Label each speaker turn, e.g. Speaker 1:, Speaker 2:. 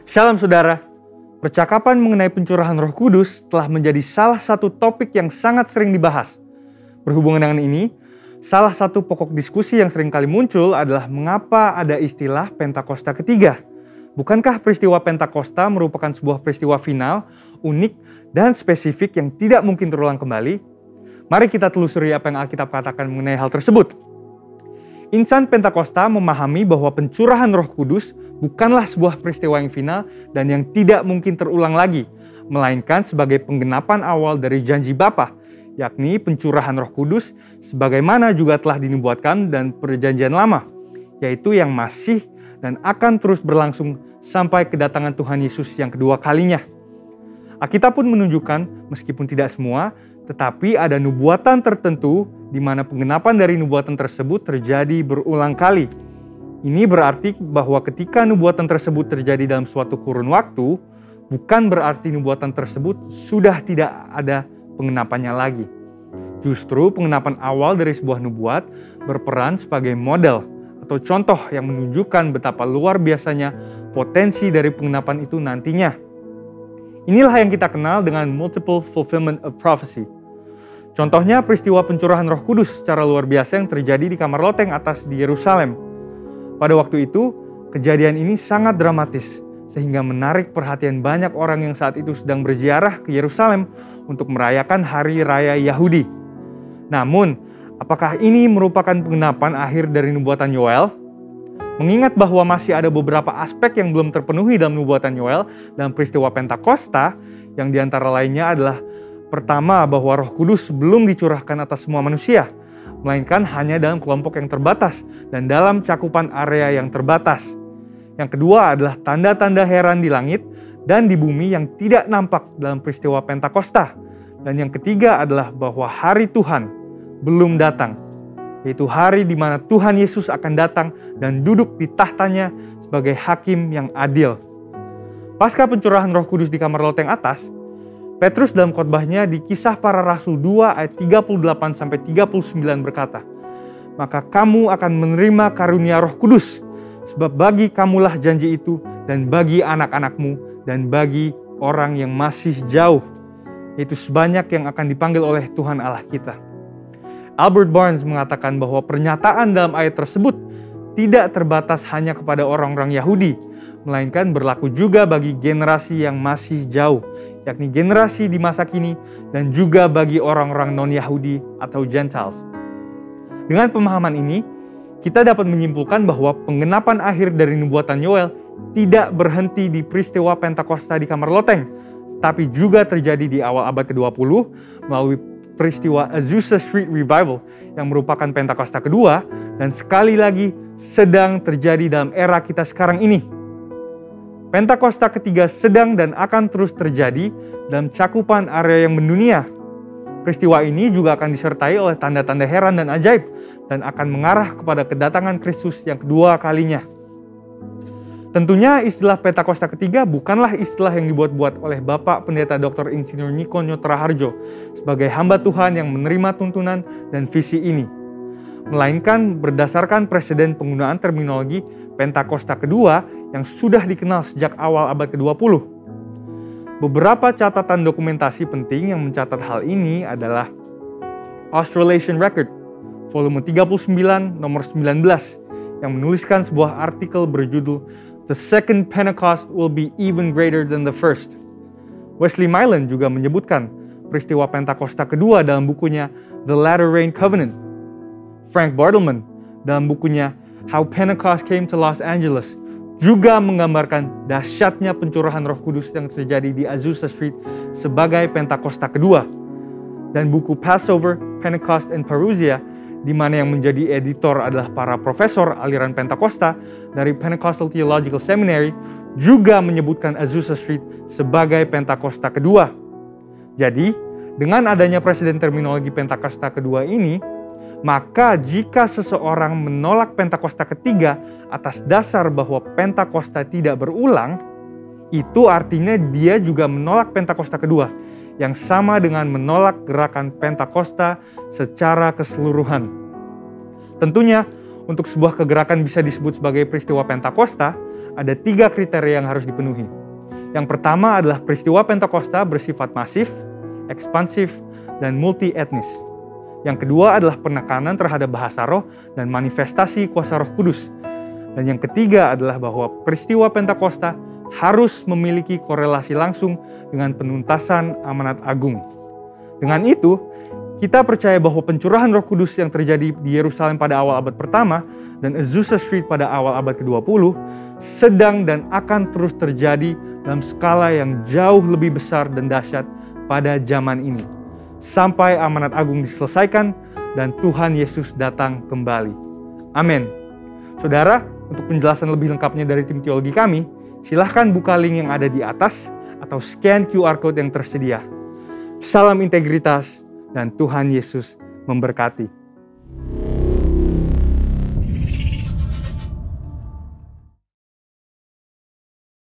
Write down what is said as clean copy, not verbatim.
Speaker 1: Shalom saudara, percakapan mengenai pencurahan Roh Kudus telah menjadi salah satu topik yang sangat sering dibahas. Berhubungan dengan ini, salah satu pokok diskusi yang sering kali muncul adalah mengapa ada istilah Pentakosta ketiga. Bukankah peristiwa Pentakosta merupakan sebuah peristiwa final, unik, dan spesifik yang tidak mungkin terulang kembali? Mari kita telusuri apa yang Alkitab katakan mengenai hal tersebut. Insan Pentakosta memahami bahwa pencurahan Roh Kudus bukanlah sebuah peristiwa yang final dan yang tidak mungkin terulang lagi, melainkan sebagai penggenapan awal dari janji Bapa, yakni pencurahan Roh Kudus sebagaimana juga telah dinubuatkan dan perjanjian lama, yaitu yang masih dan akan terus berlangsung sampai kedatangan Tuhan Yesus yang kedua kalinya. Alkitab pun menunjukkan, meskipun tidak semua, tetapi ada nubuatan tertentu di mana penggenapan dari nubuatan tersebut terjadi berulang kali. Ini berarti bahwa ketika nubuatan tersebut terjadi dalam suatu kurun waktu, bukan berarti nubuatan tersebut sudah tidak ada penggenapannya lagi. Justru penggenapan awal dari sebuah nubuat berperan sebagai model atau contoh yang menunjukkan betapa luar biasanya potensi dari penggenapan itu nantinya. Inilah yang kita kenal dengan multiple fulfillment of prophecy. Contohnya peristiwa pencurahan Roh Kudus secara luar biasa yang terjadi di kamar loteng atas di Yerusalem. Pada waktu itu, kejadian ini sangat dramatis sehingga menarik perhatian banyak orang yang saat itu sedang berziarah ke Yerusalem untuk merayakan hari raya Yahudi. Namun, apakah ini merupakan penggenapan akhir dari nubuatan Yoel? Mengingat bahwa masih ada beberapa aspek yang belum terpenuhi dalam nubuatan Yoel dalam peristiwa Pentakosta, yang diantara lainnya adalah pertama, bahwa Roh Kudus belum dicurahkan atas semua manusia, melainkan hanya dalam kelompok yang terbatas dan dalam cakupan area yang terbatas. Yang kedua adalah tanda-tanda heran di langit dan di bumi yang tidak nampak dalam peristiwa Pentakosta. Dan yang ketiga adalah bahwa hari Tuhan belum datang, yaitu hari di mana Tuhan Yesus akan datang dan duduk di tahtanya sebagai hakim yang adil. Pasca pencurahan Roh Kudus di kamar loteng atas, Petrus dalam khotbahnya di Kisah Para Rasul 2 ayat 38-39 berkata, "Maka kamu akan menerima karunia Roh Kudus, sebab bagi kamulah janji itu dan bagi anak-anakmu dan bagi orang yang masih jauh, yaitu sebanyak yang akan dipanggil oleh Tuhan Allah kita." Albert Barnes mengatakan bahwa pernyataan dalam ayat tersebut tidak terbatas hanya kepada orang-orang Yahudi, melainkan berlaku juga bagi generasi yang masih jauh, yakni generasi di masa kini dan juga bagi orang-orang non-Yahudi atau Gentiles. Dengan pemahaman ini, kita dapat menyimpulkan bahwa penggenapan akhir dari nubuatan Yoel tidak berhenti di peristiwa Pentakosta di kamar loteng, tapi juga terjadi di awal abad ke-20 melalui peristiwa Azusa Street Revival yang merupakan Pentakosta kedua dan sekali lagi sedang terjadi dalam era kita sekarang ini. Pentakosta ketiga sedang dan akan terus terjadi dalam cakupan area yang mendunia. Peristiwa ini juga akan disertai oleh tanda-tanda heran dan ajaib dan akan mengarah kepada kedatangan Kristus yang kedua kalinya. Tentunya istilah Pentakosta ketiga bukanlah istilah yang dibuat-buat oleh Bapak Pendeta Dr. Insinyur Niko Nyotra Harjo sebagai hamba Tuhan yang menerima tuntunan dan visi ini, melainkan berdasarkan presiden penggunaan terminologi Pentakosta kedua yang sudah dikenal sejak awal abad ke-20. Beberapa catatan dokumentasi penting yang mencatat hal ini adalah Australasian Record, volume 39, nomor 19, yang menuliskan sebuah artikel berjudul "The Second Pentecost will be even greater than the first." Wesley Mylan juga menyebutkan peristiwa Pentakosta kedua dalam bukunya The Latter Rain Covenant. Frank Bartleman dalam bukunya How Pentecost Came to Los Angeles juga menggambarkan dahsyatnya pencurahan Roh Kudus yang terjadi di Azusa Street sebagai Pentakosta kedua. Dan buku Passover, Pentecost, and Parousia, di mana yang menjadi editor adalah para profesor aliran Pentakosta dari Pentecostal Theological Seminary, juga menyebutkan Azusa Street sebagai Pentakosta kedua. Jadi, dengan adanya presiden terminologi Pentakosta kedua ini, maka jika seseorang menolak Pentakosta ketiga atas dasar bahwa Pentakosta tidak berulang, itu artinya dia juga menolak Pentakosta kedua, yang sama dengan menolak gerakan Pentakosta secara keseluruhan. Tentunya, untuk sebuah kegerakan bisa disebut sebagai peristiwa Pentakosta, ada 3 kriteria yang harus dipenuhi. Yang pertama adalah peristiwa Pentakosta bersifat masif, ekspansif, dan multi-etnis. Yang kedua adalah penekanan terhadap bahasa roh dan manifestasi kuasa Roh Kudus. Dan yang ketiga adalah bahwa peristiwa Pentakosta harus memiliki korelasi langsung dengan penuntasan amanat agung. Dengan itu, kita percaya bahwa pencurahan Roh Kudus yang terjadi di Yerusalem pada awal abad pertama dan Azusa Street pada awal abad ke-20 sedang dan akan terus terjadi dalam skala yang jauh lebih besar dan dahsyat pada zaman ini, sampai amanat agung diselesaikan dan Tuhan Yesus datang kembali. Amin. Saudara, untuk penjelasan lebih lengkapnya dari tim teologi kami, silahkan buka link yang ada di atas atau scan QR Code yang tersedia. Salam integritas dan Tuhan Yesus memberkati.